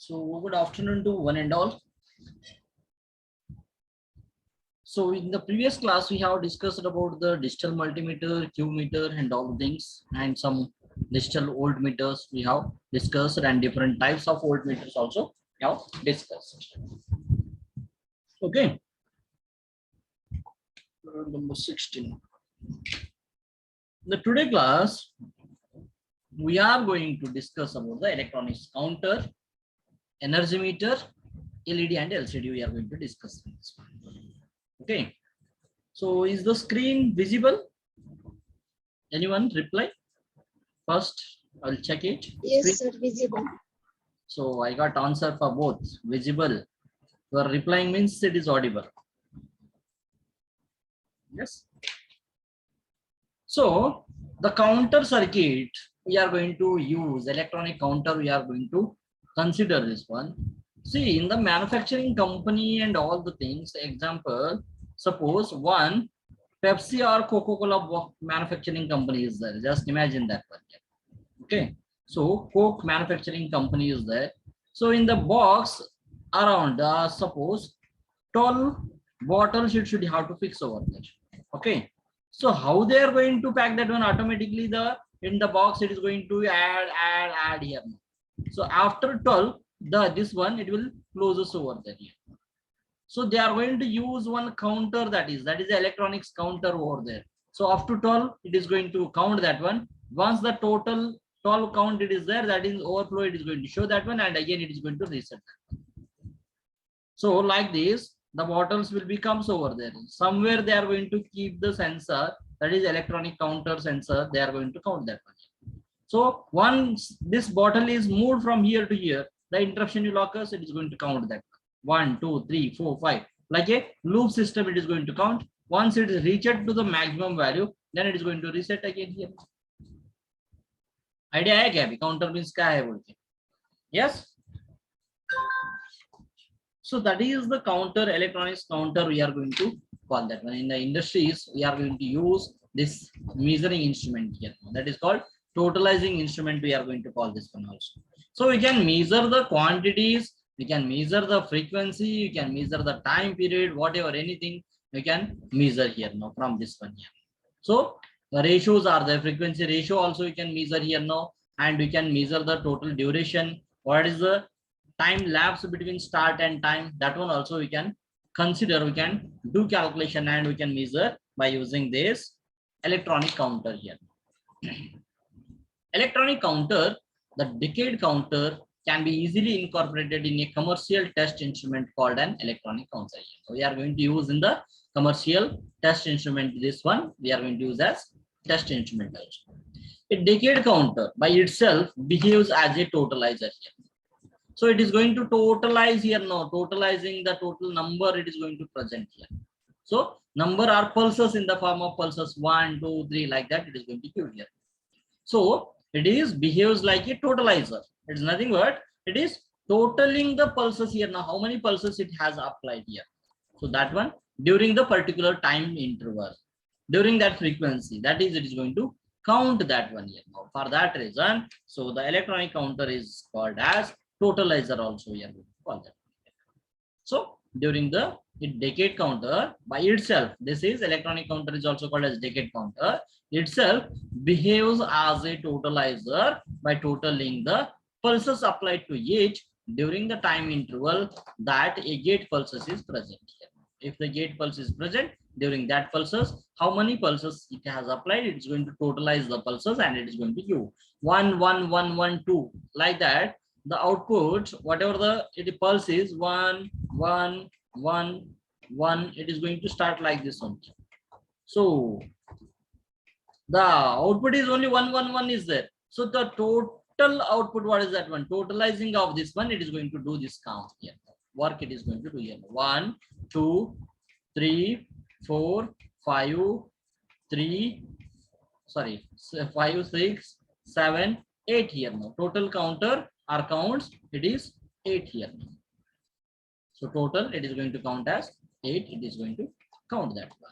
So good afternoon to one and all. So in the previous class, we have discussed about the digital multimeter, Q meter and all things, and some digital voltmeters we have discussed, and different types of voltmeters also we have discussed. Okay. Number 16. In the today class, we are going to discuss about the electronics counter, energy meter, LED and LCD. We are going to discuss this one. Okay. So is the screen visible? Anyone reply? First, I'll check it. Yes, sir, visible. So I got answer for both. Visible. You are replying means it is audible. Yes. So the counter circuit we are going to use, electronic counter we are going to consider this one. See, in the manufacturing company and all the things, example, suppose one Pepsi or Coca-Cola manufacturing company is there. Just imagine that one. Okay. So Coke manufacturing company is there. So in the box around, suppose 12 bottles it should have to fix over there. Okay. So how they are going to pack that one? Automatically in the box it is going to add here. So after 12, this one it will closes over there. So they are going to use one counter, that is the electronics counter over there. So up to 12 it is going to count that one. Once the total 12 count it is there, that is overflow, it is going to show that one, and again it is going to reset. So like this, the bottles will become over there. Somewhere they are going to keep the sensor, that is electronic counter sensor, they are going to count that one. So once this bottle is moved from here to here, the interruption will occur, it is going to count that 1, 2, 3, 4, 5. Like a loop system, it is going to count. Once it is reached to the maximum value, then it is going to reset again here. Idea hai kya? Counter means kya hai bolte? Yes. So that is the counter, electronics counter we are going to call that one. In the industries, we are going to use this measuring instrument here. That is called totalizing instrument. We are going to call this one also. So we can measure the quantities, we can measure the frequency, you can measure the time period, whatever, anything we can measure here now from this one here. So the ratios are the frequency ratio also you can measure here now, and we can measure the total duration. What is the time lapse between start and time? That one also we can consider, we can do calculation, and we can measure by using this electronic counter here. Electronic counter, the decade counter, can be easily incorporated in a commercial test instrument called an electronic counter. So we are going to use in the commercial test instrument. This one we are going to use as test instrument also. A decade counter by itself behaves as a totalizer here. So it is going to totalize here now, totalizing the total number it is going to present here. So number are pulses in the form of pulses 1, 2, 3, like that it is going to give here. So it is behaves like a totalizer. It is nothing but it is totaling the pulses here now, how many pulses it has applied here. So that one during the particular time interval, during that frequency, that is it is going to count that one here. Now for that reason, so the electronic counter is called as totalizer also, we are going to call that. So during the decade counter by itself, this is electronic counter is also called as decade counter, itself behaves as a totalizer by totaling the pulses applied to each during the time interval that a gate pulses is present here. If the gate pulse is present during that pulses, how many pulses it has applied, it's going to totalize the pulses and it is going to give 1 1 1 1 2 like that. The output, whatever the pulse is, 1 1 1 1, it is going to start like this one. So the output is only 1 1 1 is there. So the total output, what is that one? Totalizing of this one, it is going to do this count here. Work it is going to do here. 1 2 3 4 5 3 sorry 5 6 7 8 here now. Total counter or counts, it is 8 here now. So total it is going to count as 8. It is going to count that one.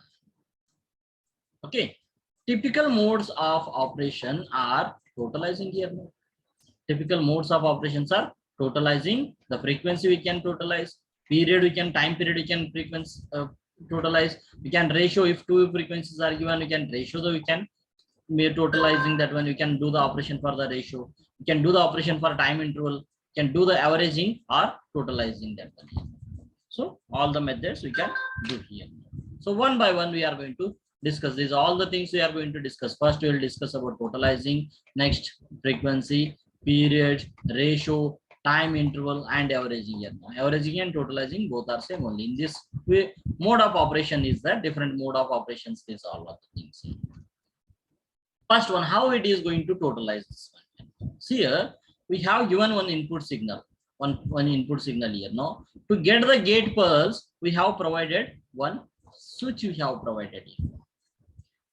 Okay. Typical modes of operation are totalizing here now. Typical modes of operations are totalizing. The frequency we can totalize, period we can, time period we can frequency totalize. We can ratio, if two frequencies are given, we can ratio, so we can be totalizing that one. We can do the operation for the ratio. We can do the operation for time interval. We can do the averaging or totalizing that one. So all the methods we can do here. So one by one we are going to discuss these all the things we are going to discuss. First we will discuss about totalizing, next frequency, period, ratio, time interval and averaging here. Averaging and totalizing both are same only. In this way, mode of operation is that different mode of operations is all of the things. First one, how it is going to totalize this one. See here, we have given one input signal, one input signal here. Now, to get the gate pulse, we have provided one switch we have provided here.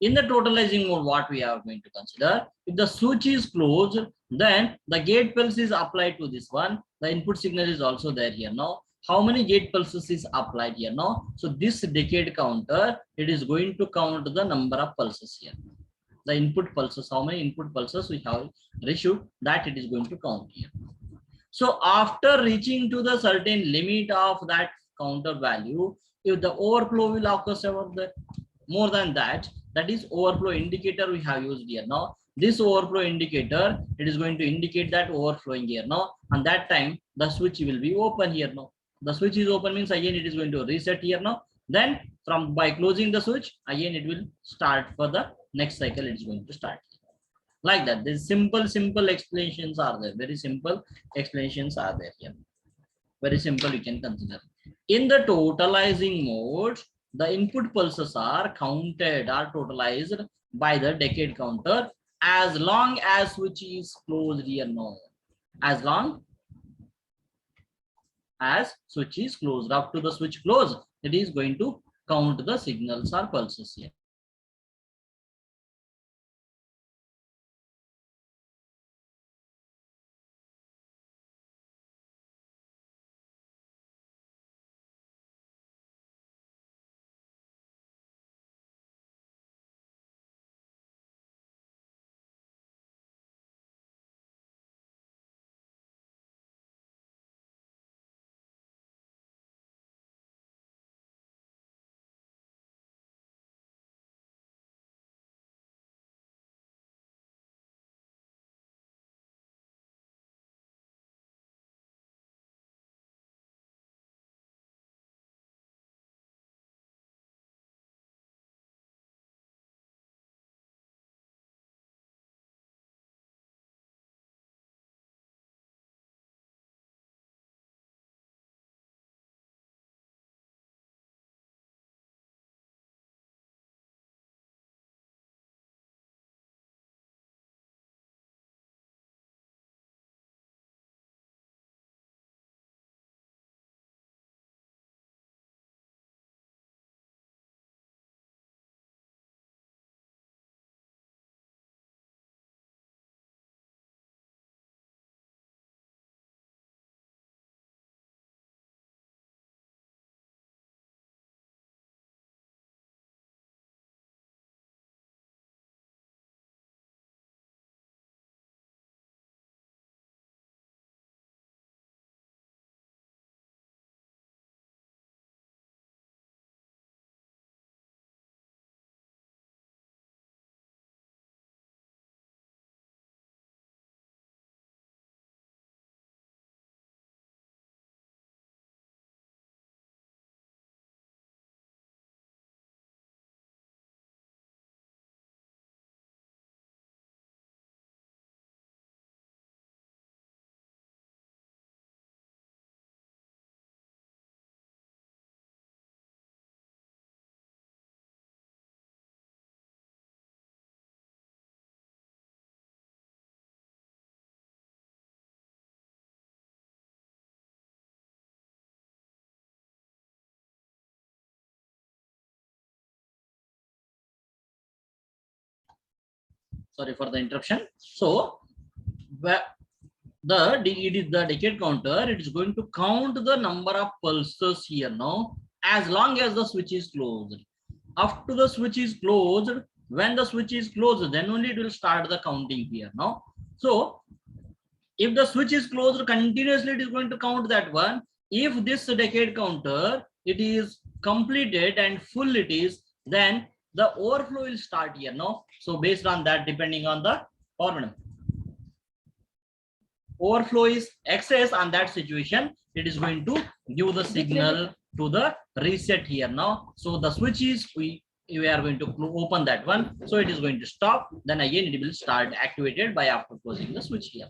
In the totalizing mode, what we are going to consider, if the switch is closed, then the gate pulse is applied to this one. The input signal is also there here. Now, how many gate pulses is applied here now? So this decade counter, it is going to count the number of pulses here. The input pulses, how many input pulses we have received, that it is going to count here. So after reaching to the certain limit of that counter value, if the overflow will occur more than that, that is overflow indicator we have used here. Now this overflow indicator, it is going to indicate that overflowing here now, and that time the switch will be open here now. The switch is open means again it is going to reset here now. Then from by closing the switch, again it will start for the next cycle. It is going to start like that. These simple explanations are there. Very simple explanations are there here. Very simple, you can consider. In the totalizing mode, the input pulses are counted or totalized by the decade counter as long as switch is closed here now. As long as switch is closed, up to the switch close, it is going to count the signals or pulses here. Sorry for the interruption. So the decade counter, it is going to count the number of pulses here now, as long as the switch is closed. After the switch is closed, when the switch is closed, then only it will start the counting here now. So if the switch is closed continuously, it is going to count that one. If this decade counter, it is completed and full it is, then the overflow will start here now. So based on that, depending on the formula, overflow is excess on that situation, it is going to give the signal to the reset here now. So the switch is, we are going to open that one, so it is going to stop, then again it will start activated by after closing the switch here.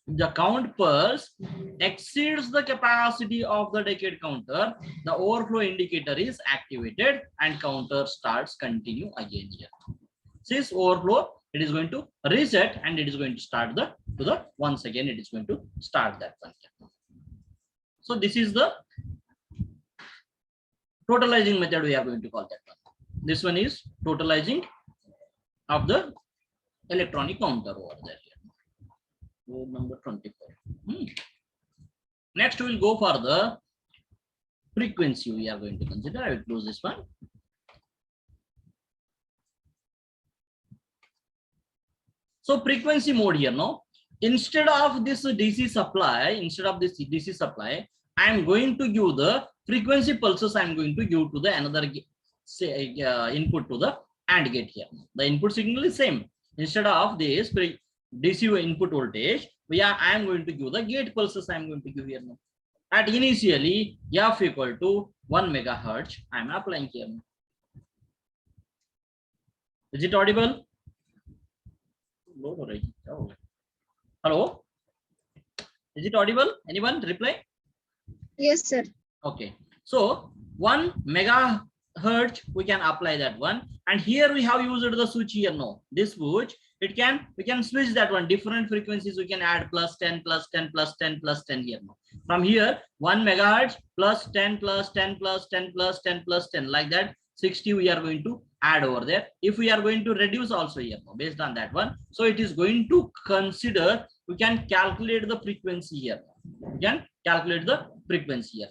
If the count pulse exceeds the capacity of the decade counter, the overflow indicator is activated and counter starts continue again here. Since overflow, it is going to reset and it is going to start once again it is going to start that one. So this is the totalizing method, we are going to call that one. This one is totalizing of the electronic counter over there. Number 24. Next we will go for the frequency we are going to consider. I will close this one. So frequency mode here now, instead of this DC supply, I am going to give the frequency pulses. I am going to give to the another input to the AND gate here. The input signal is same. Instead of this DC input voltage, I am going to give the gate pulses. I am going to give here now. At initially f equal to 1 megahertz, I am applying here. Is it audible? Hello? Is it audible? Anyone reply? Yes, sir. Okay. So 1 megahertz, we can apply that one. And here we have used the switch here now. This switch, we can switch that one. Different frequencies we can add plus 10, plus 10, plus 10, plus 10 here now. From here, 1 megahertz plus 10, plus 10, plus 10, plus 10, plus 10, like that. 60 we are going to add over there. If we are going to reduce also here now, based on that one, so it is going to consider, we can calculate the frequency here. We can calculate the frequency here.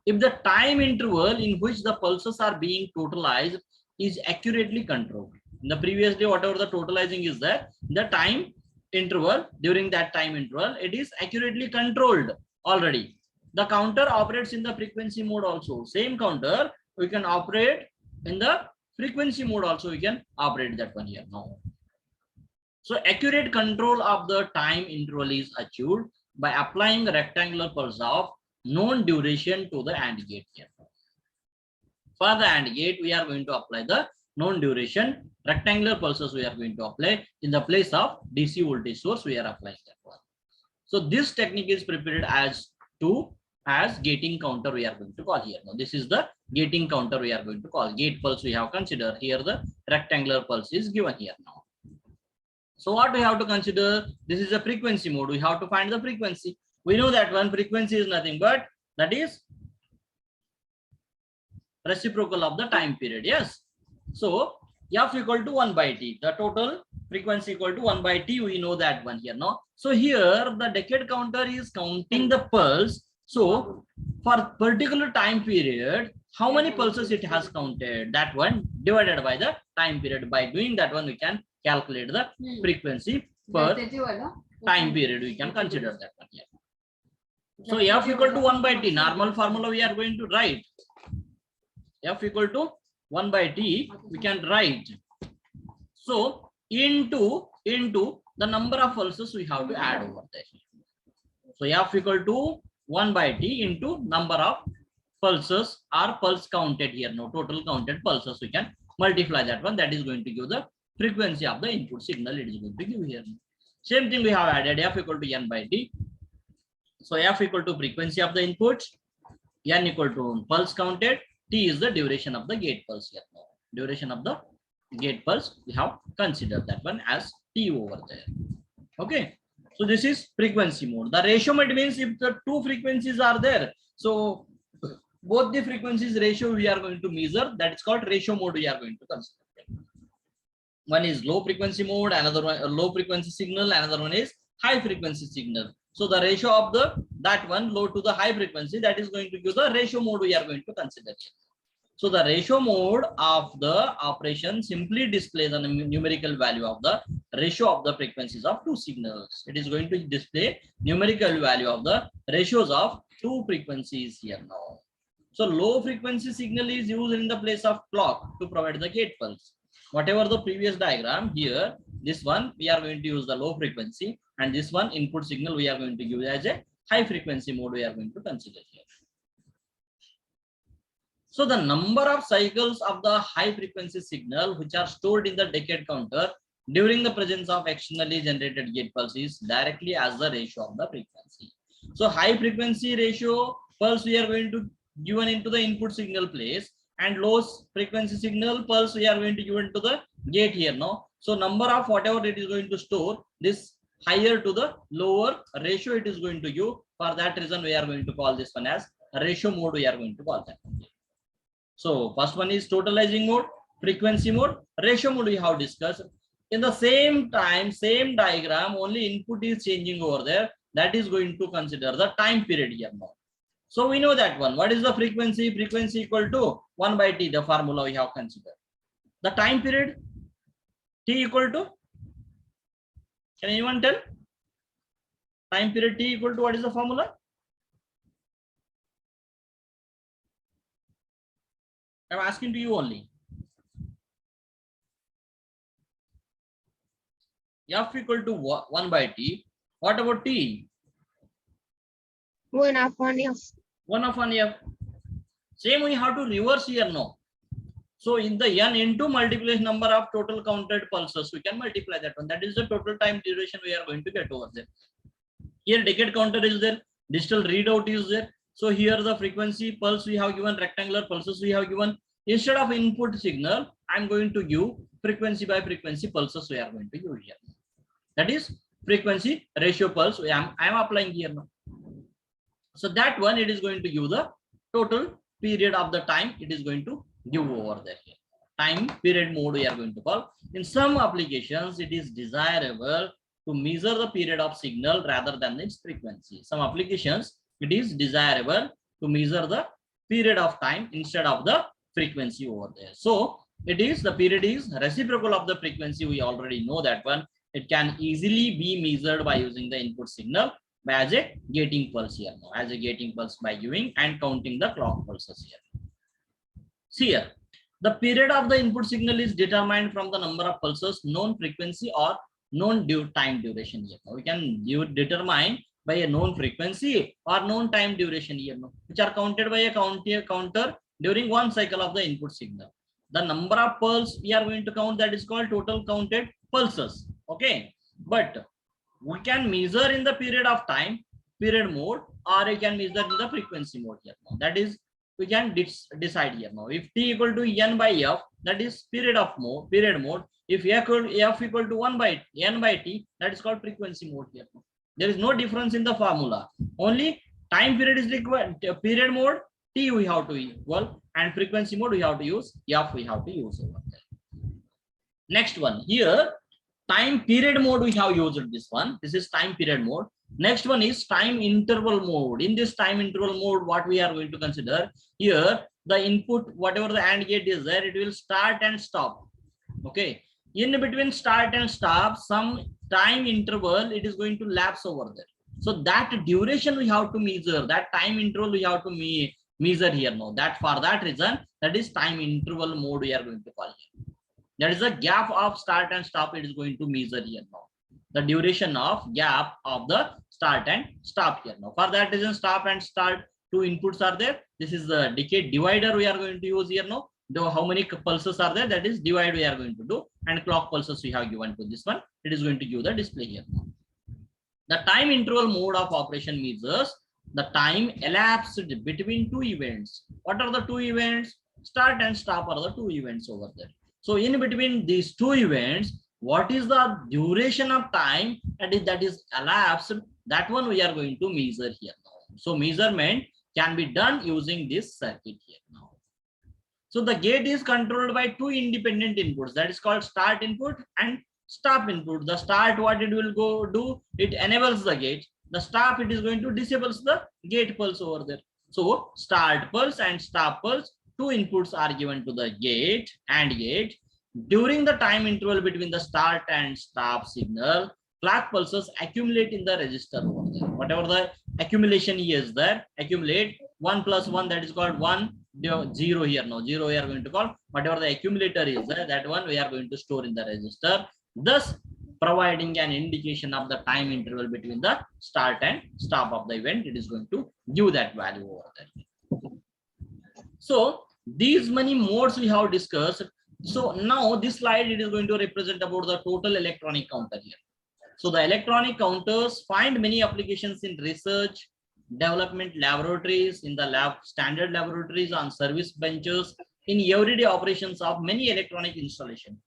If the time interval in which the pulses are being totalized is accurately controlled. In the previous day, whatever the totalizing is there, the time interval, during that time interval, it is accurately controlled already. The counter operates in the frequency mode also. Same counter, we can operate in the frequency mode also, we can operate that one here now. So accurate control of the time interval is achieved by applying a rectangular pulse of known duration to the AND gate here. For the AND gate, we are going to apply the known duration. Rectangular pulses we are going to apply in the place of DC voltage source. We are applying that one. So this technique is prepared as gating counter we are going to call here. Now this is the gating counter we are going to call. Gate pulse we have considered here. The rectangular pulse is given here now. So what we have to consider? This is a frequency mode. We have to find the frequency. We know that one frequency is nothing but that is reciprocal of the time period. Yes. So f equal to 1 by t. The total frequency equal to 1 by t. We know that one here now. So here the decade counter is counting the pulse. So for particular time period, how many pulses it has counted? That one divided by the time period. By doing that one, we can calculate the frequency per time period. We can consider that one here. So f equal to 1 by t. Normal formula we are going to write. F equal to 1 by t, we can write. So into the number of pulses we have to add over there. So f equal to 1 by t into number of pulses or pulse counted here. No, total counted pulses, we can multiply that one. That is going to give the frequency of the input signal. It is going to give here. Same thing we have added f equal to n by t. So f equal to frequency of the inputs, n equal to pulse counted, t is the duration of the gate pulse here. Duration of the gate pulse, we have considered that one as t over there. Okay. So this is frequency mode. The ratio mode means if the two frequencies are there, so both the frequencies ratio we are going to measure. That is called ratio mode we are going to consider. One is low frequency mode, another one low frequency signal, another one is high frequency signal. So the ratio of that one low to the high frequency, that is going to give the ratio mode we are going to consider here. So the ratio mode of the operation simply displays the numerical value of the ratio of the frequencies of two signals. It is going to display numerical value of the ratios of two frequencies here now. So low frequency signal is used in the place of clock to provide the gate pulse. Whatever the previous diagram here, this one we are going to use the low frequency, and this one input signal we are going to use as a high frequency mode we are going to consider here. So the number of cycles of the high frequency signal which are stored in the decade counter during the presence of externally generated gate pulse is directly as the ratio of the frequency. So high frequency ratio pulse we are going to given into the input signal place, and low frequency signal pulse we are going to give into the gate here now. So number of whatever it is going to store, this higher to the lower ratio it is going to give. For that reason we are going to call this one as ratio mode, we are going to call that one. So first one is totalizing mode, frequency mode, ratio mode we have discussed. In the same time, same diagram, only input is changing over there. That is going to consider the time period here now. So we know that one. What is the frequency? Frequency equal to 1 by T, the formula we have considered. The time period, T equal to, can anyone tell? Time period T equal to what is the formula? I'm asking to you only. F equal to 1 by T. What about T? 1 upon F. 1 upon F. Same we have to reverse here now. So in the n into multiplication number of total counted pulses, we can multiply that one. That is the total time duration we are going to get over there. Here decade counter is there, digital readout is there. So here the frequency pulse we have given, rectangular pulses we have given. Instead of input signal, I'm going to give frequency by frequency pulses we are going to use here. That is frequency ratio pulse I am applying here now. So that one it is going to give the total period of the time it is going to give over there here. Time period mode we are going to call. In some applications, it is desirable to measure the period of signal rather than its frequency. Some applications, it is desirable to measure the period of time instead of the frequency over there. So it is, the period is reciprocal of the frequency. We already know that one. It can easily be measured by using the input signal by as a gating pulse here now, as a gating pulse by giving and counting the clock pulses here. See here, the period of the input signal is determined from the number of pulses, known frequency or known time duration here. Now we can determine by a known frequency or known time duration here now, which are counted by a counter during one cycle of the input signal. The number of pulse we are going to count, that is called total counted pulses. Okay, but we can measure in the period of time, period mode, or you can measure in the frequency mode here now. That is, we can decide here now. If T equal to N by F, that is period mode. If F equal to 1 by N by T, that is called frequency mode here now. There is no difference in the formula. Only time period is required. Period mode, T we have to equal, and frequency mode we have to use, F we have to use over there. Next one here, time period mode we have used this one. This is time period mode. Next one is time interval mode. In this time interval mode, what we are going to consider here, the input, whatever the AND gate is there, it will start and stop. Okay. In between start and stop, some time interval, it is going to lapse over there. So that duration we have to measure, that time interval we have to measure here now. That for that reason, that is time interval mode we are going to call here. That is a gap of start and stop it is going to measure here now. The duration of gap of the start and stop here now. For that reason, stop and start, two inputs are there. This is the decade divider we are going to use here now. Though how many pulses are there, that is divide we are going to do, and clock pulses we have given to this one. It is going to give the display here now. The time interval mode of operation measures the time elapsed between two events. What are the two events? Start and stop are the two events over there. So in between these two events, what is the duration of time that is elapsed? That one we are going to measure here now. So measurement can be done using this circuit here now. So the gate is controlled by two independent inputs, that is called start input and stop input. The start, what it will go do, it enables the gate. The stop, it is going to disable the gate pulse over there. So start pulse and stop pulse, two inputs are given to the gate and gate. During the time interval between the start and stop signal, clock pulses accumulate in the register over there. Whatever the accumulation is there, accumulate 1 plus 1, that is called 1, 0 here. No, 0 we are going to call. Whatever the accumulator is there, that one we are going to store in the register, thus providing an indication of the time interval between the start and stop of the event. It is going to give that value over there. So these many modes we have discussed. So now this slide, it is going to represent about the total electronic counter here. So the electronic counters find many applications in research, development laboratories, in the lab, standard laboratories, on service benches, in everyday operations of many electronic installation.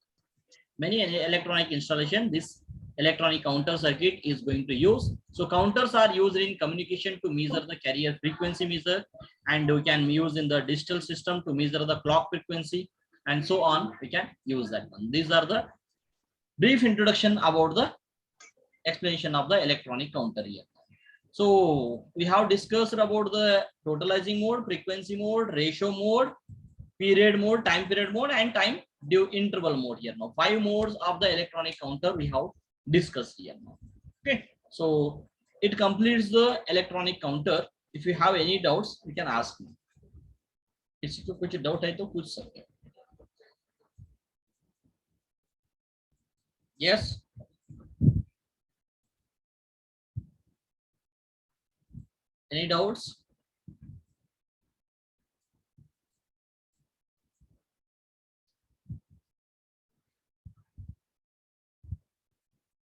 Many electronic installation, this electronic counter circuit is going to use. So counters are used in communication to measure the carrier frequency measure, and we can use in the digital system to measure the clock frequency, and so on. We can use that one. These are the brief introduction about the explanation of the electronic counter here. So we have discussed about the totalizing mode, frequency mode, ratio mode, period mode, time period mode, and time due interval mode here. Now 5 modes of the electronic counter we have discussed here now. Okay, so it completes the electronic counter. If you have any doubts, you can ask me. किसी को कुछ doubt है तो पूछ सकते हैं. Yes. Any doubts?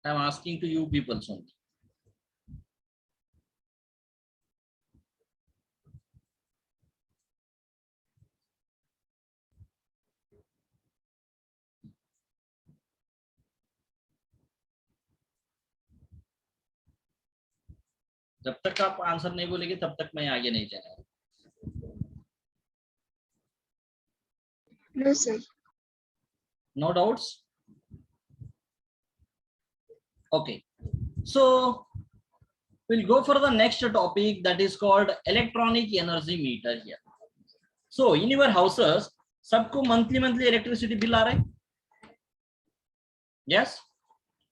I'm asking to you people only. जब तक आप आंसर नहीं बोलेंगे तब तक मैं आगे नहीं जाऊंगा. No, sir. No doubts? Okay. So we'll go for the next topic, that is called electronic energy meter here. So in your houses, सबको monthly electricity bill आ रहा है? Yes?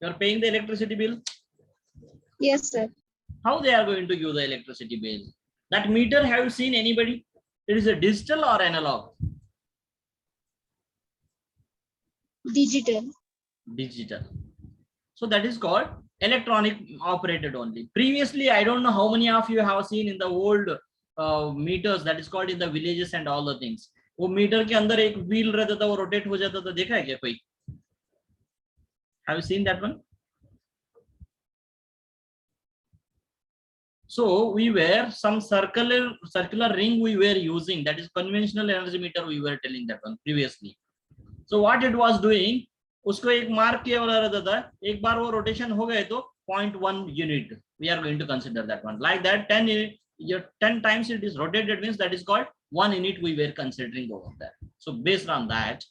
You are paying the electricity bill? Yes, sir. How they are going to give the electricity bill? That meter, have you seen anybody? It is a digital or analog? Digital. Digital. So that is called electronic operated only. Previously, I don't know how many of you have seen in the old meters, that is called in the villages and all the things. वो metre के अंदर एक wheel रहता था, वो rotate हो जाता था, देखा है क्या कोई? Have you seen that one? So we were some circular ring we were using, that is conventional energy meter we were telling that one previously. So what it was doing, उसको एक mark किया वाला रहता था, एक बार वो rotation हो गए तो 0.1 unit we are going to consider that one. Like that 10 times it is rotated means that is called 1 unit we were considering over there. So based on that,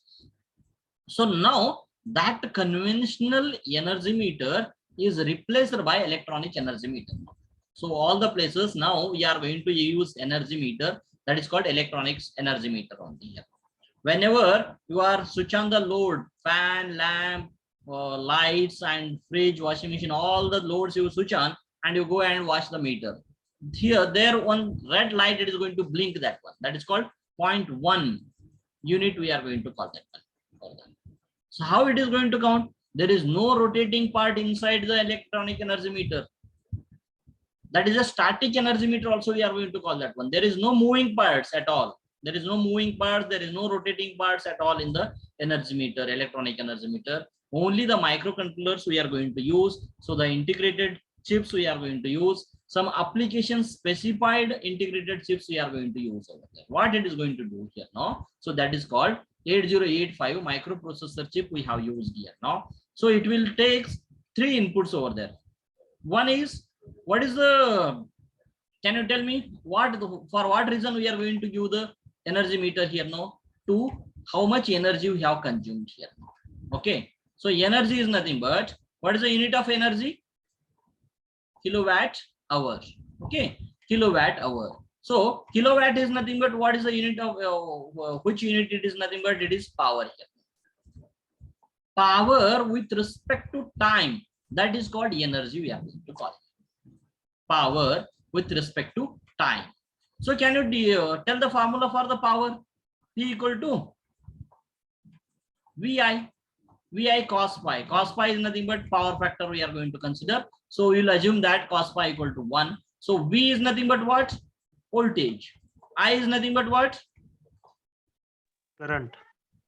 so now that conventional energy meter is replaced by electronic energy meter. So all the places now we are going to use energy meter, that is called electronics energy meter only here. Whenever you are switch on the load, fan, lamp, lights and fridge, washing machine, all the loads you switch on and you go and watch the meter. Here, there one red light, it is going to blink that one. That is called 0.1 unit we are going to call that one. So how it is going to count? There is no rotating part inside the electronic energy meter. That is a static energy meter also we are going to call that one. There is no moving parts at all. There is no moving parts, there is no rotating parts at all in the energy meter, electronic energy meter. Only the microcontrollers we are going to use. So the integrated chips we are going to use. Some application specified integrated chips we are going to use over there. What it is going to do here now? So that is called 8085 microprocessor chip we have used here now. So it will take 3 inputs over there. One is, what is the, can you tell me what for what reason we are going to give the energy meter here now? to how much energy we have consumed here. Okay, so energy is nothing but, what is the unit of energy? Kilowatt hour. Okay, kilowatt hour. So kilowatt is nothing but, what is the unit of which unit? It is nothing but, it is power here. Power with respect to time, that is called energy. We are going to call it power with respect to time. So can you tell the formula for the power? P equal to VI. VI cos pi. Cos pi is nothing but power factor we are going to consider. So we will assume that cos pi equal to 1. So V is nothing but what? Voltage. I is nothing but what? Current.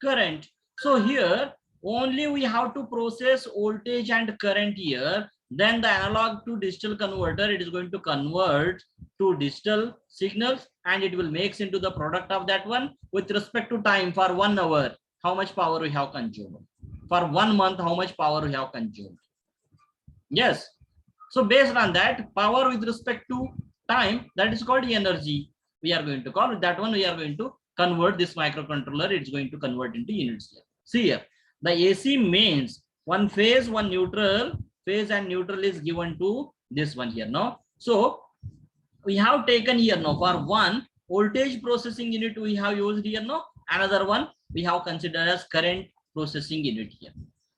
Current. So here only we have to process voltage and current here. Then the analog to digital converter, it is going to convert to digital signals and it will makes into the product of that one with respect to time. For 1 hour, how much power we have consumed? For 1 month, how much power we have consumed? Yes. So based on that, power with respect to time, that is called energy. We are going to call it that one. We are going to convert this microcontroller. It's going to convert into units here. See here, the AC means one phase, one neutral. Phase and neutral is given to this one here now. So we have taken here now for one voltage processing unit we have used here now. Another one we have considered as current processing unit here.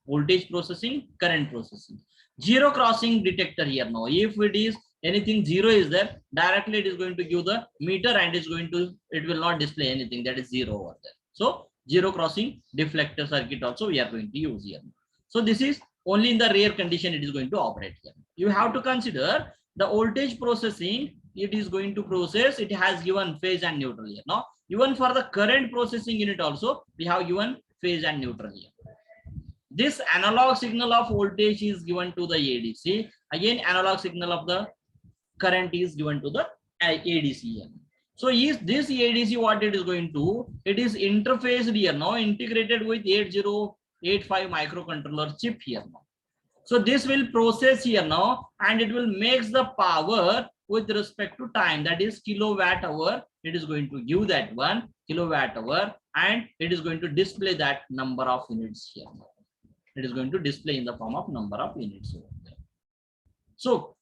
Voltage processing, current processing. Zero crossing detector here now. If it is anything zero is there, directly it is going to give the meter and it will not display anything that is zero over there. So zero crossing deflector circuit also we are going to use here. So this is only in the rare condition it is going to operate here. You have to consider the voltage processing. It is going to process, it has given phase and neutral here. Now even for the current processing unit also we have given phase and neutral here. This analog signal of voltage is given to the ADC. Again, analog signal of the current is given to the ADC here. So is this ADC what it is going to? It is interfaced here now, integrated with 8085 microcontroller chip here now. So this will process here now and it will make the power with respect to time, that is kilowatt hour. It is going to give that one kilowatt hour and it is going to display that number of units here. It is going to display in the form of number of units over there. So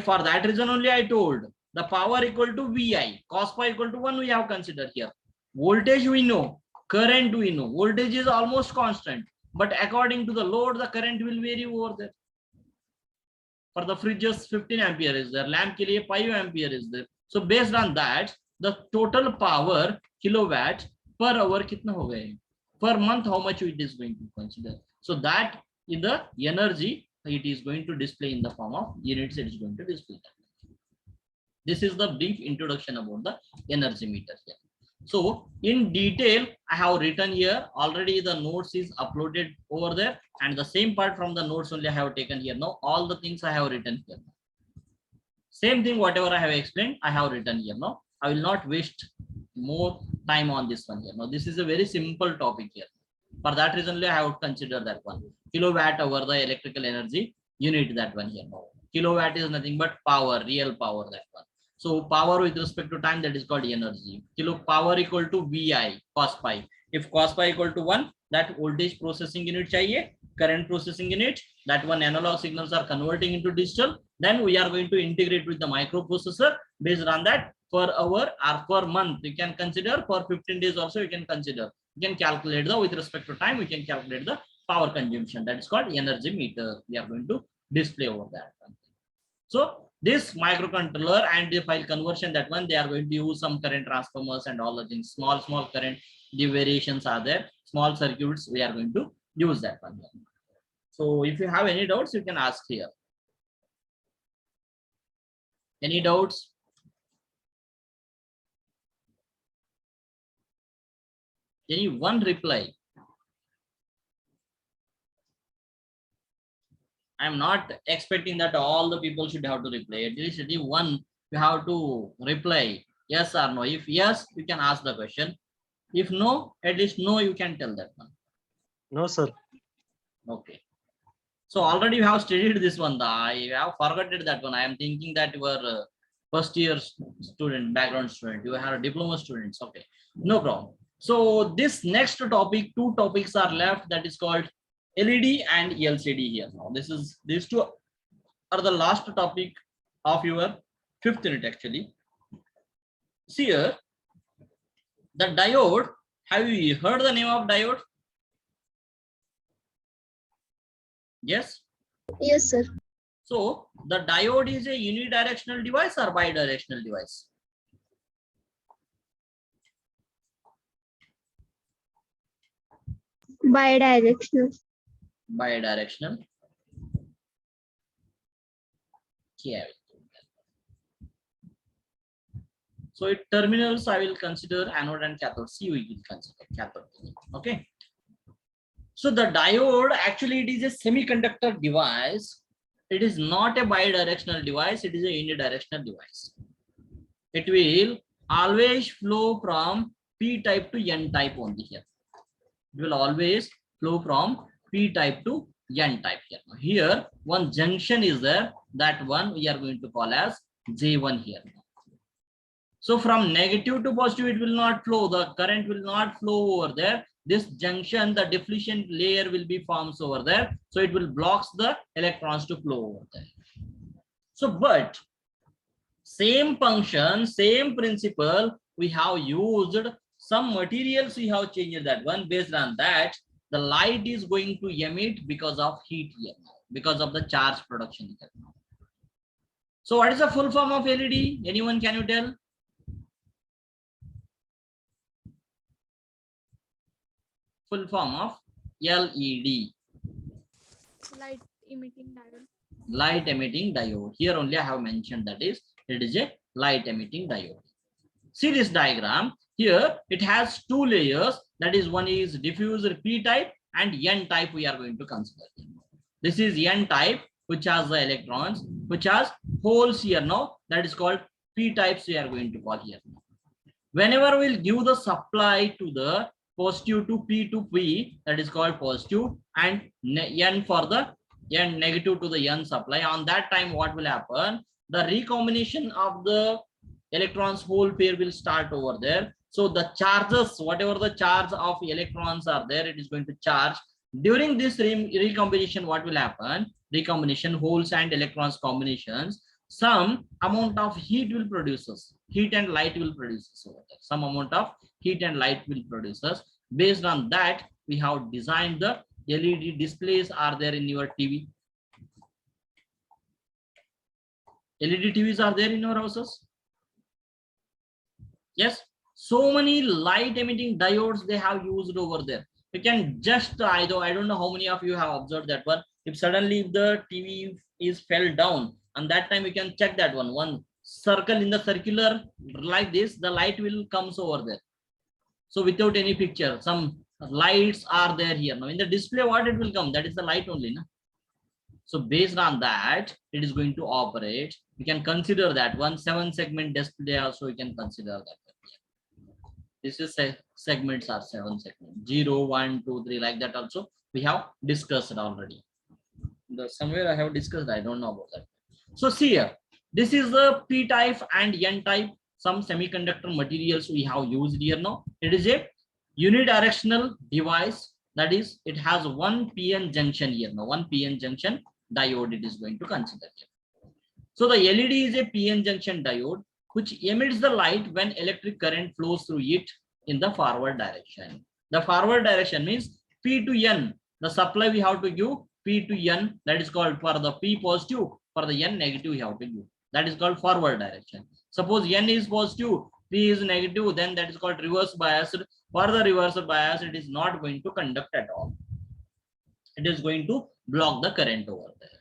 for that reason only I told the power equal to VI, cos pi equal to 1 we have considered here. Voltage we know, current we know. Voltage is almost constant, but according to the load, the current will vary over there. For the fridges, 15 ampere is there, lamp ke liye 5 ampere is there. So based on that, the total power kilowatt per hour kitna ho gaye? Per month, how much it is going to consider? So that in the energy, it is going to display in the form of units. It is going to display that. This is the brief introduction about the energy meter here. So in detail, I have written here already. The notes is uploaded over there, and the same part from the notes only I have taken here. Now all the things I have written here. Same thing, whatever I have explained, I have written here. Now I will not waste more time on this one here. Now this is a very simple topic here. For that reason, I have considered that one. Kilowatt hour, the electrical energy unit, that one here. Now kilowatt is nothing but power, real power, that one. So power with respect to time, that is called energy. Kilo power equal to VI cos pi. If cos pi equal to 1, that voltage processing unit chahiye, current processing unit, that one analog signals are converting into digital. Then we are going to integrate with the microprocessor. Based on that, per hour or per month, you can consider. For 15 days also you can consider. You can calculate the, with respect to time, we can calculate the power consumption. That is called energy meter. We are going to display over that. So this microcontroller and the file conversion, that one, they are going to use some current transformers and all the things. Small current, the variations are there. Small circuits, we are going to use that one. So if you have any doubts, you can ask here. Any doubts? Any one reply? I'm not expecting that all the people should have to reply. At least one you have to reply yes or no. If yes, you can ask the question. If no, at least no, you can tell that one. No, sir. Okay. So already you have studied this one. I have forgotten that one. I am thinking that you are first year student, background student. You are a diploma students. Okay, no problem. So this next topic, two topics are left, that is called LED and LCD here. Now these two are the last topic of your 5th unit actually. See here, the diode, have you heard the name of diode? Yes. Yes, sir. So the diode is a unidirectional device or bidirectional device? Bidirectional. Bidirectional. Yeah. So it terminals I will consider anode and cathode. C we will consider cathode. Okay. So the diode actually it is a semiconductor device. It is not a bidirectional device. It is a unidirectional device. It will always flow from P type to N type only here. It will always flow from P type to N type here. Here one junction is there. That one we are going to call as J1 here. So from negative to positive, it will not flow. The current will not flow over there. This junction, the depletion layer will be formed over there. So it will blocks the electrons to flow over there. So, but same function, same principle, we have used some materials. We have changed that one. Based on that, the light is going to emit because of heat here, because of the charge production here. So, what is the full form of LED? Anyone can you tell? Full form of LED. Light emitting diode. Light emitting diode. Here only I have mentioned that is it is a light emitting diode. See this diagram. Here it has two layers. That is one is diffuser P type and N type we are going to consider. This is N type which has the electrons, which has holes here now. That is called P types we are going to call here. Whenever we'll give the supply to the positive to P, that is called positive, and N for the N negative to the N supply. On that time, what will happen? The recombination of the electrons hole pair will start over there. So the charges, whatever the charge of electrons are there, it is going to charge. During this recombination, what will happen? Recombination, holes and electrons combinations, some amount of heat will produce us. Heat and light will produce us over there. Some amount of heat and light will produce us. Based on that, we have designed the LED displays are there in your TV. LED TVs are there in your houses. Yes. So many light emitting diodes they have used over there. You can just, I don't know how many of you have observed that one. If suddenly the TV is fell down, and that time you can check that one circle in the circular like this, the light will comes over there. So without any picture, some lights are there here. Now in the display, what it will come? That is the light only. No? So based on that, it is going to operate. We can consider that 7 segment display also we can consider that. This is segments are 7 segments, 0, 1, 2, 3, like that also we have discussed already. Somewhere I have discussed, I don't know about that. So see here, this is the P type and N type, some semiconductor materials we have used here now. It is a unidirectional device, that is it has one PN junction here now, one PN junction diode it is going to consider here. So the LED is a PN junction diode which emits the light when electric current flows through it in the forward direction. The forward direction means P to N, the supply we have to give P to N, that is called for the P positive, for the N negative we have to give. That is called forward direction. Suppose N is positive, P is negative, then that is called reverse bias. For the reverse bias, it is not going to conduct at all. It is going to block the current over there.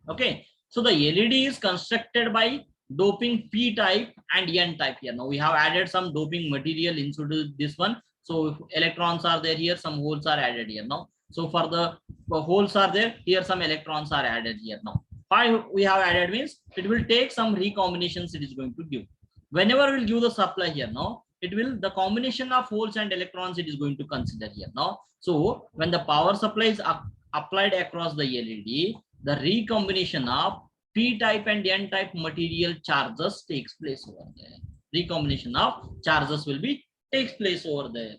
Okay. So the LED is constructed by doping P type and N type here. Now we have added some doping material into this one. So electrons are there here, some holes are added here now. So for the holes are there, here some electrons are added here now. Why we have added means it will take some recombinations it is going to give. Whenever we'll give the supply here now, it will the combination of holes and electrons it is going to consider here now. So when the power supply is applied across the LED, the recombination of P type and N type material charges takes place over there. Recombination of charges will be takes place over there.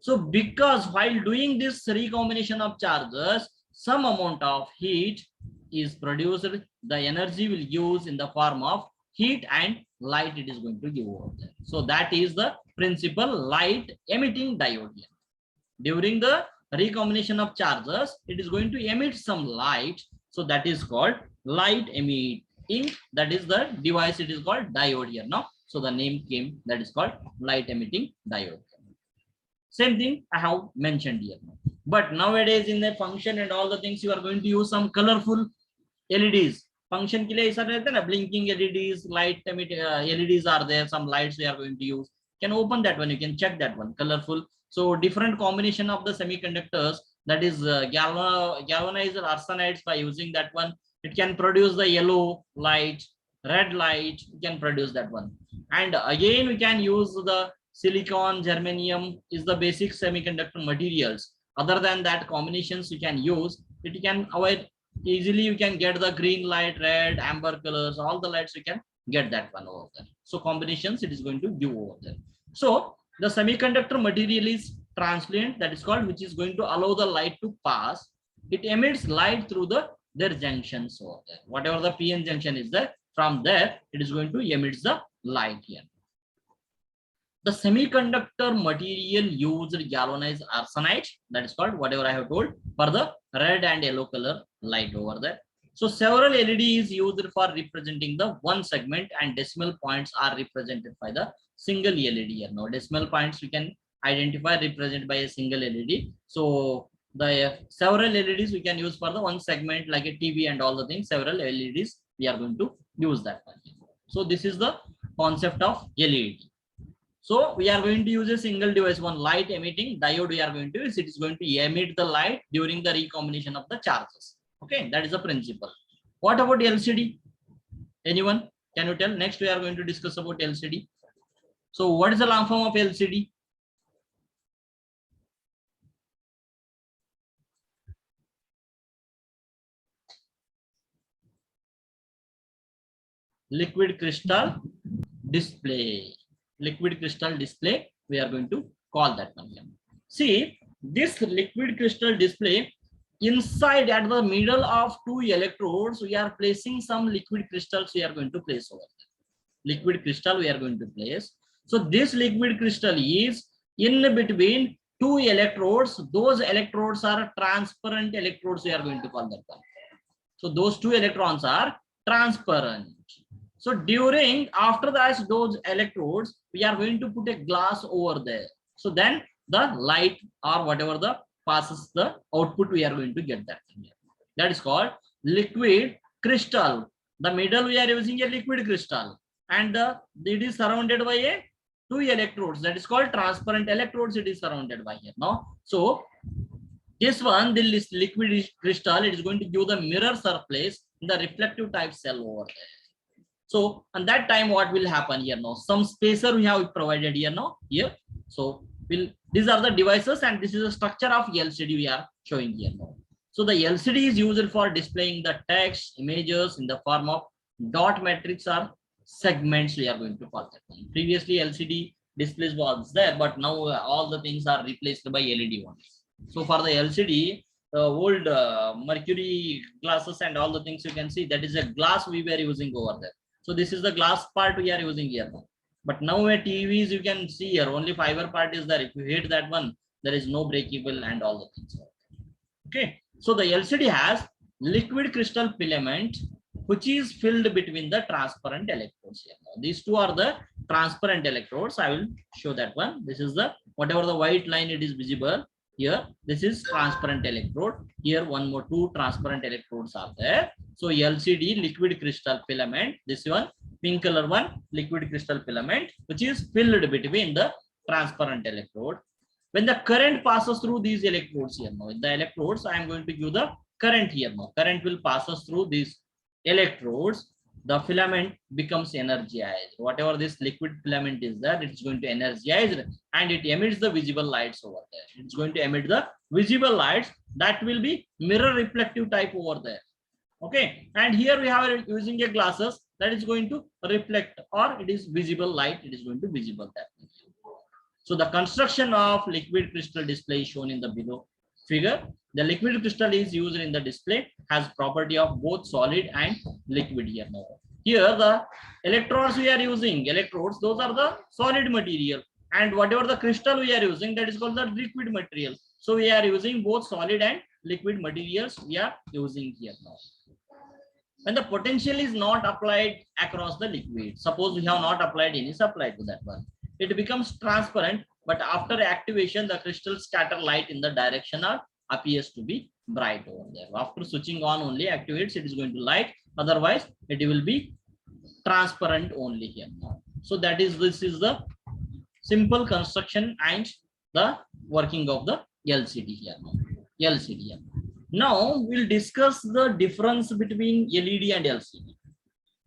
So because while doing this recombination of charges, some amount of heat is produced, the energy will use in the form of heat and light it is going to give over there. So that is the principal light emitting diode here. During the recombination of charges, it is going to emit some light. So that is called light emitting. That is the device. It is called diode here now. So the name came, that is called light emitting diode. Same thing I have mentioned here. But nowadays in the function and all the things, you are going to use some colorful LEDs. Function के लिए ऐसा रहता है ना, blinking LEDs, light LEDs are there. Some lights we are going to use. You can open that one. You can check that one. Colorful. So different combination of the semiconductors, that is galvanized arsenides. By using that one, it can produce the yellow light, red light. You can produce that one. And again, we can use the silicon, germanium is the basic semiconductor materials. Other than that, combinations you can use. It can avoid easily. You can get the green light, red, amber colors, all the lights you can get that one over there. So combinations it is going to give over there. So the semiconductor material is transparent, that is called, which is going to allow the light to pass. It emits light through their junctions over there. Whatever the PN junction is there, from there it is going to emit the light here. The semiconductor material used galvanized arsenide, that is called, whatever I have told, for the red and yellow color light over there. So several LEDs used for representing the one segment, and decimal points are represented by the single LED here. Now decimal points we can identify, represented by a single LED. So the several LEDs we can use for the one segment, like a TV and all the things. Several LEDs we are going to use that one. So this is the concept of LED. So we are going to use a single device, one light emitting diode we are going to use. It is going to emit the light during the recombination of the charges. Okay, that is the principle. What about LCD? Anyone? Can you tell? Next we are going to discuss about LCD. So what is the long form of LCD? Liquid crystal display. Liquid crystal display, we are going to call that one. See, this liquid crystal display, inside at the middle of two electrodes, we are placing some liquid crystals we are going to place over there. Liquid crystal we are going to place. So this liquid crystal is in between two electrodes. Those electrodes are transparent electrodes, we are going to call that one. So those two electrons are transparent. So during, after that, those electrodes, we are going to put a glass over there. So then the light or whatever the passes the output, we are going to get that. That is called liquid crystal. The middle we are using a liquid crystal, and it is surrounded by a two electrodes. That is called transparent electrodes. It is surrounded by here. Now, so this one, the liquid crystal, it is going to give the mirror surface in the reflective type cell over there. So at that time, what will happen here now? Some spacer we have provided here now. Here, so these are the devices, and this is the structure of LCD we are showing here now. So the LCD is used for displaying the text, images in the form of dot matrix or segments. We are going to call that one. Previously, LCD displays was there, but now all the things are replaced by LED ones. So for the LCD, old mercury glasses and all the things, you can see that is a glass we were using over there. So this is the glass part we are using here now. But now at TVs, you can see here only fiber part is there. If you hit that one, there is no breakable and all the things. Okay. So the LCD has liquid crystal filament, which is filled between the transparent electrodes here. Now, these two are the transparent electrodes. I will show that one. This is the, whatever the white line it is visible here. This is transparent electrode. Here one more two transparent electrodes are there. So LCD liquid crystal filament, this one pink color one liquid crystal filament, which is filled between the transparent electrode. When the current passes through these electrodes here now, in the electrodes, I am going to give the current here now. Current will pass us through these electrodes. The filament becomes energized. Whatever this liquid filament is there, it's going to energize and it emits the visible lights over there. It's going to emit the visible lights that will be mirror reflective type over there. Okay, and here we have using a glasses that is going to reflect, or it is visible light, it is going to visible that. So the construction of liquid crystal display is shown in the below figure. The liquid crystal is used in the display, has property of both solid and liquid here now. Here the electrodes we are using, electrodes, those are the solid material, and whatever the crystal we are using, that is called the liquid material. So we are using both solid and liquid materials we are using here now. When the potential is not applied across the liquid, suppose we have not applied any supply to that one, it becomes transparent, but after activation the crystal scatter light in the direction or appears to be bright over there. After switching on only activates, it is going to light, otherwise it will be transparent only here now. So that is, this is the simple construction and the working of the LCD here now. LCD here. Now we'll discuss the difference between LED and LCD.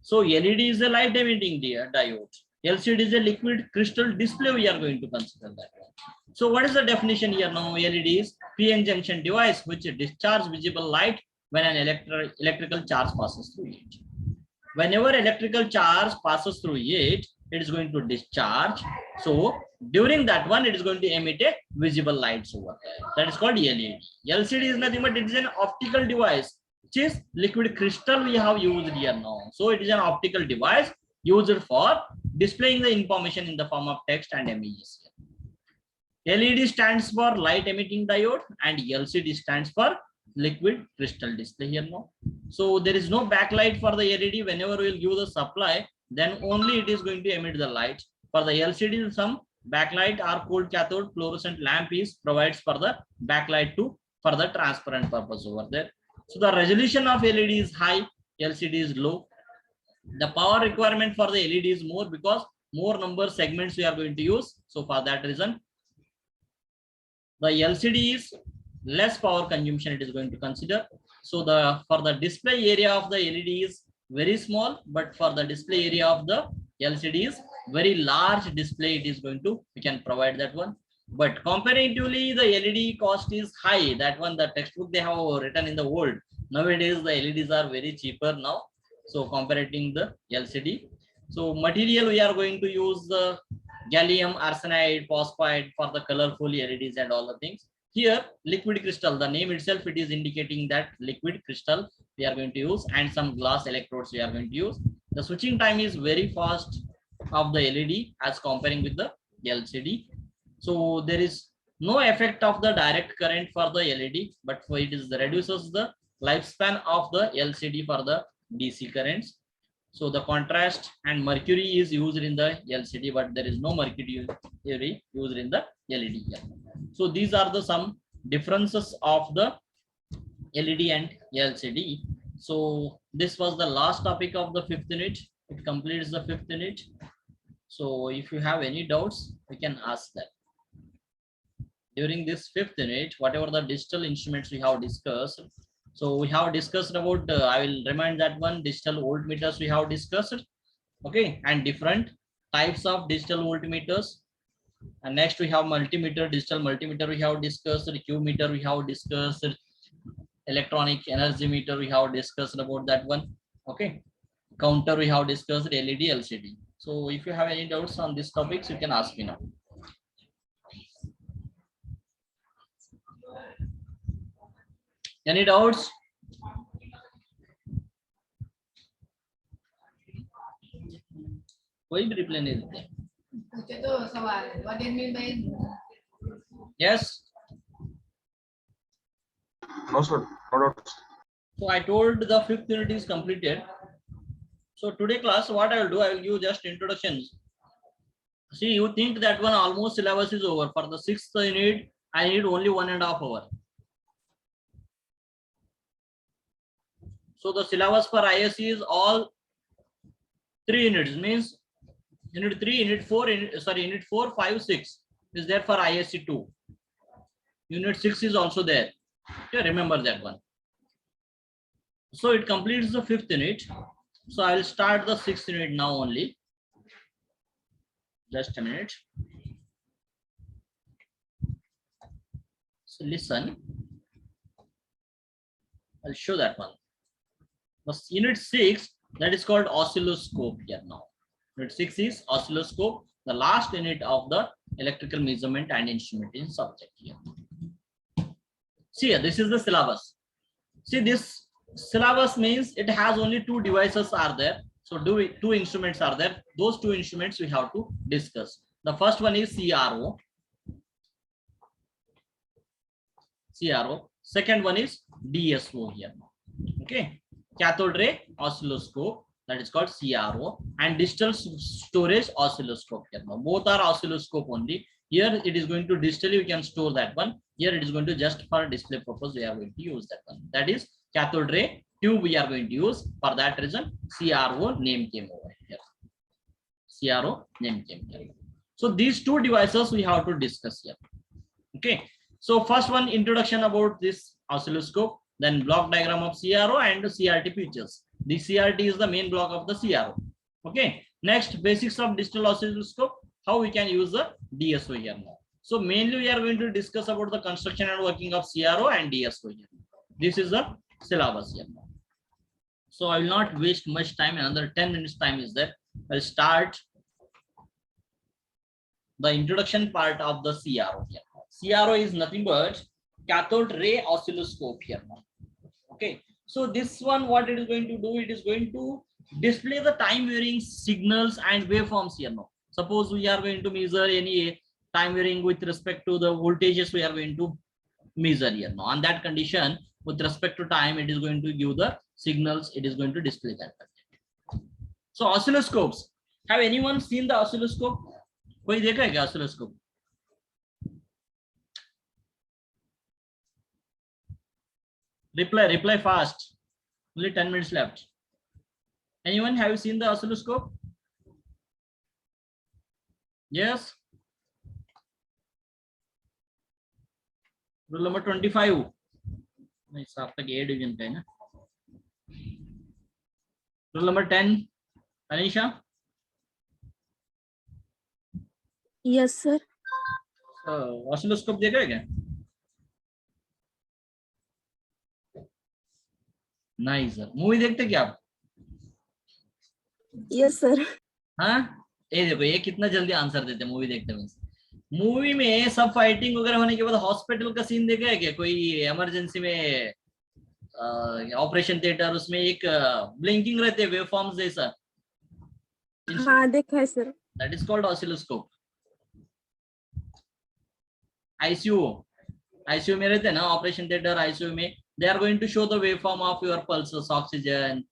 So LED is a light emitting diode. LCD is a liquid crystal display. We are going to consider that one. So what is the definition here now? LED is PN junction device which discharge visible light when an electrical charge passes through it. Whenever electrical charge passes through it, it is going to discharge. So during that one, it is going to emit a visible lights over there. That is called LED. LCD is nothing but it is an optical device, which is liquid crystal we have used here now. So it is an optical device used for displaying the information in the form of text and images. LED stands for light emitting diode and LCD stands for liquid crystal display here now. So there is no backlight for the LED. Whenever we will give the supply, then only it is going to emit the light. For the LCD, some backlight or cold cathode fluorescent lamp is provides for the backlight to for the transparent purpose over there. So the resolution of LED is high, LCD is low. The power requirement for the LED is more because more number segments we are going to use. So for that reason, the LCD is less power consumption it is going to consider. So the for the display area of the LED is very small, but for the display area of the LCD is very large display it is going to, we can provide that one. But comparatively the LED cost is high. That one, the textbook they have written in the old. Nowadays the LEDs are very cheaper now. So comparing the LCD. So material we are going to use the gallium arsenide phosphide for the colorful LEDs and all the things. Here liquid crystal, the name itself it is indicating that liquid crystal we are going to use, and some glass electrodes we are going to use. The switching time is very fast of the LED as comparing with the LCD. So there is no effect of the direct current for the LED, but for it is reduces the lifespan of the LCD for the DC currents. So the contrast and mercury is used in the LCD, but there is no mercury used in the LED here. So these are the some differences of the LED and LCD. So this was the last topic of the 5th unit. It completes the 5th unit. So if you have any doubts, we can ask that. During this 5th unit, whatever the digital instruments we have discussed. So we have discussed about, I will remind that one, digital voltmeters we have discussed. Okay, and different types of digital voltmeters. And next we have multimeter, digital multimeter we have discussed, Q meter we have discussed, electronic energy meter we have discussed about that one. Okay, counter we have discussed, LED, LCD. So if you have any doubts on these topics, you can ask me now. Any doubts? कोई भी reply नहीं देते. What did you mean by? Yes. No, sir. No doubts. So I told the 5th unit is completed. So today class, what I will do, I will give just introductions. See, you think that one almost syllabus is over. For the 6th unit, I need only 1.5 hours. So the syllabus for ISC is all 3 units, means unit 3, unit 4, unit 4, 5, 6 is there for ISC 2. Unit 6 is also there. Okay, remember that one. So it completes the 5th unit. So I will start the 6th unit now only. Just a minute. So listen. I'll show that one. The unit 6, that is called oscilloscope here now. Unit 6 is oscilloscope. The last unit of the electrical measurement and instrumentation subject here. See here, this is the syllabus. See, this syllabus means it has only 2 devices are there. So two instruments are there. Those 2 instruments we have to discuss. The first one is CRO. Second one is DSO here. Okay. Cathode ray oscilloscope, that is called CRO, and digital storage oscilloscope here. Now, both are oscilloscope only. Here it is going to digitally, we can store that one. Here it is going to just for display purpose, we are going to use that one. That is cathode ray tube we are going to use. For that reason, CRO name came over here. CRO name came here. So these 2 devices we have to discuss here. Okay. So first one, introduction about this oscilloscope, then block diagram of CRO and CRT features. The CRT is the main block of the CRO. Okay. Next, basics of digital oscilloscope, how we can use the DSO here now. So mainly we are going to discuss about the construction and working of CRO and DSO here. This is the syllabus here now. So I will not waste much time. Another 10 minutes time is there. I'll start the introduction part of the CRO here. CRO is nothing but cathode ray oscilloscope here now. Okay. So this one, what it is going to do, it is going to display the time varying signals and waveforms here now. Suppose we are going to measure any time varying with respect to the voltages we are going to measure here now. On that condition, with respect to time, it is going to give the signals, it is going to display that. So oscilloscopes, have anyone seen the oscilloscope? कोई देखा है क्या oscilloscope? Reply fast. Only 10 minutes left. Anyone have you seen the oscilloscope? Yes. Rule number 25. इस आप तक A division का है ना. Rule number 10. Anisha. Yes, sir. Oscilloscope देखा है क्या? नहीं सर. मूवी देखते क्या आप? Yes, sir. हाँ, ये देखो ये कितना जल्दी आंसर देते मूवी देखते हैं. मूवी में सब फाइटिंग वगैरह होने के बाद हॉस्पिटल का सीन देखा है क्या? कोई इमरजेंसी में ऑपरेशन थिएटर, उसमें एक ब्लिंकिंग रहते हैं वेवफॉर्म्स जैसा. हाँ देखा है sir. That is called oscilloscope. ICU में रहते हैं ना, ऑपरेशन थिएटर आईसीयू में, they are going to show the waveform of your pulses, oxygen,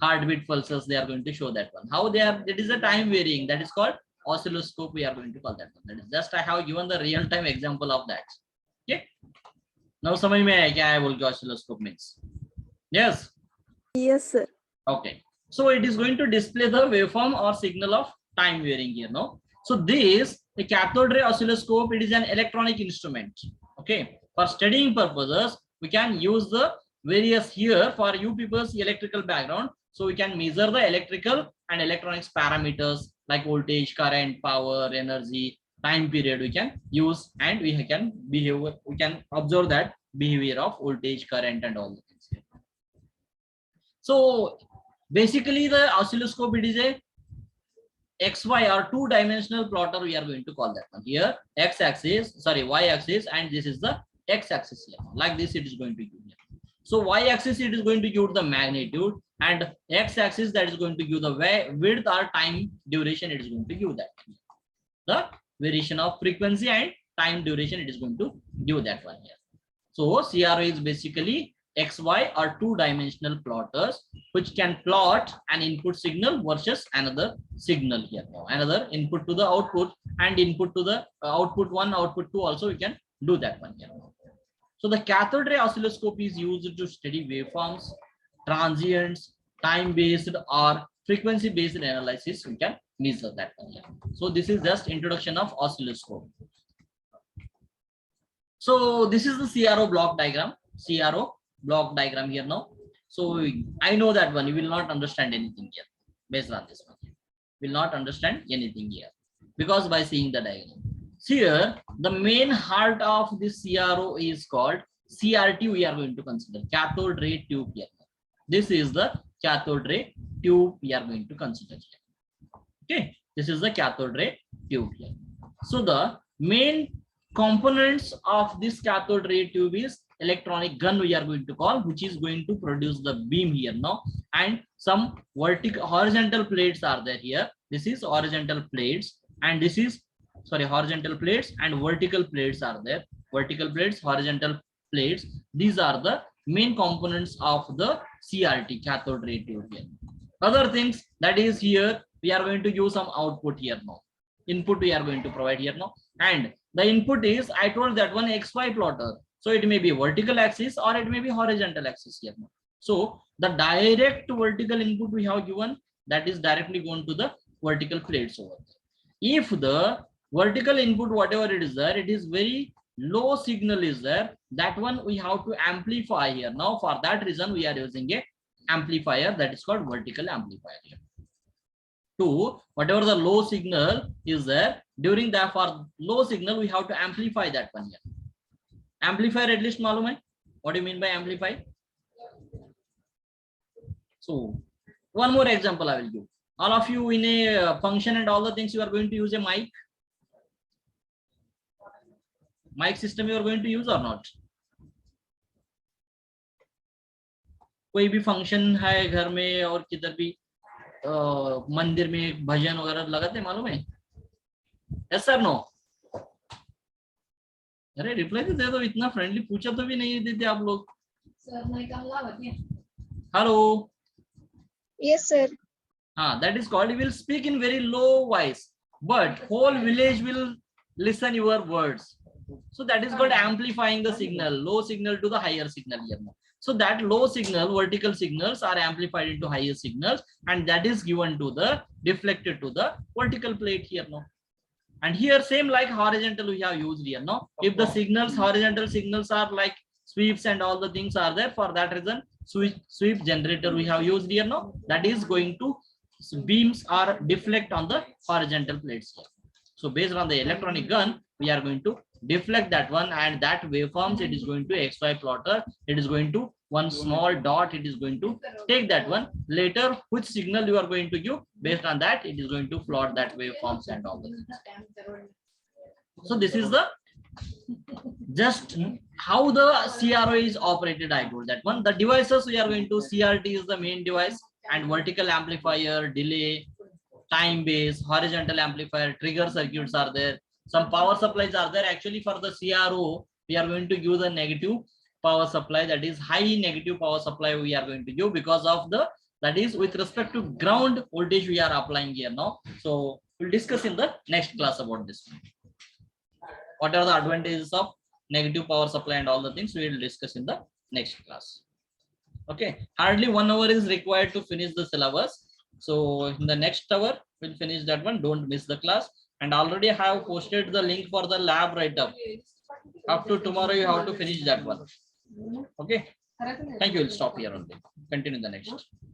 heartbeat pulses. They are going to show that one. How they are, it is a time varying, that is called oscilloscope. We are going to call that one. That is just I have given the real time example of that. Okay. Now समझ में आया क्या है बोल के oscilloscope means? Yes. Yes, sir. Okay. So it is going to display the waveform or signal of time varying here. No. So this the cathode ray oscilloscope. It is an electronic instrument. Okay. For studying purposes, we can use the various here for you people's electrical background. So we can measure the electrical and electronics parameters like voltage, current, power, energy, time period we can use, and we can observe that behavior of voltage, current, and all the things here. So basically the oscilloscope, it is a XY or 2-dimensional plotter. We are going to call that one here. Y axis, and this is the x-axis here. Like this it is going to give here. So y-axis it is going to give the magnitude, and x-axis that is going to give the width or time duration. It is going to give that. The variation of frequency and time duration, it is going to give that one here. So CRO is basically XY or 2-dimensional plotters which can plot an input signal versus another signal here. Now another input to the output and input to the output 1, output 2 also we can do that one here. So the cathode ray oscilloscope is used to study waveforms, transients, time-based or frequency-based analysis. We can measure that one here. So this is just introduction of oscilloscope. So this is the CRO block diagram. CRO block diagram here now. So I know that one you will not understand anything here based on this one. Will not understand anything here because by seeing the diagram. Here, the main heart of this CRO is called CRT. We are going to consider cathode ray tube here. This is the cathode ray tube we are going to consider here. Okay. This is the cathode ray tube here. So the main components of this cathode ray tube is electronic gun we are going to call, which is going to produce the beam here now, and some vertical horizontal plates are there here. This is horizontal plates, and this is horizontal plates and vertical plates are there. Vertical plates, horizontal plates, these are the main components of the CRT, cathode ray tube here. Other things, that is here we are going to use some output here now. Input we are going to provide here now, and the input is, I told that one XY plotter, so it may be vertical axis or it may be horizontal axis here now. So the direct vertical input we have given, that is directly going to the vertical plates over there. If the vertical input, whatever it is there, it is very low signal is there, that one we have to amplify here now. For that reason we are using a amplifier, that is called vertical amplifier here. To whatever the low signal is there, during that, for low signal we have to amplify that one here. Amplifier at least malum hai? What do you mean by amplify? So one more example I will give. All of you in a function and all the things, you are going to use a mic system you are going to use or not? कोई भी function है घर में और किधर भी मंदिर में भजन वगैरह लगाते हैं, मालूम है? Yes sir, no? अरे रिप्लाई तो दे दो, इतना फ्रेंडली पूछा तो भी नहीं देते आप लोग. Hello. Yes, sir. That is called, you will speak in very low voice, but whole village will listen your words. So that is called amplifying the signal, low signal to the higher signal here now. So that low signal, vertical signals are amplified into higher signals, and that is given to the, deflected to the vertical plate here now. And here same like horizontal we have used here now. If the signals, horizontal signals are like sweeps and all the things are there, for that reason sweep generator we have used here now, that is going to beams or deflect on the horizontal plates here. So based on the electronic gun, we are going to deflect that one, and that waveforms, it is going to XY plotter, it is going to one small dot, it is going to take that one. Later which signal you are going to give, based on that it is going to plot that waveforms and all the things. So this is the just how the CRO is operated. I told that one. The devices we are going to, CRT is the main device, and vertical amplifier, delay, time base, horizontal amplifier, trigger circuits are there. Some power supplies are there. Actually for the CRO, we are going to use a negative power supply, that is high negative power supply we are going to give, because of the, that is with respect to ground voltage we are applying here now. So we'll discuss in the next class about this. What are the advantages of negative power supply and all the things, we will discuss in the next class. Okay, hardly 1 hour is required to finish the syllabus. So in the next hour we'll finish that one. Don't miss the class. And already I have posted the link for the lab write-up. Up to tomorrow you have to finish that one. Okay, thank you. We'll stop here only. Continue the next.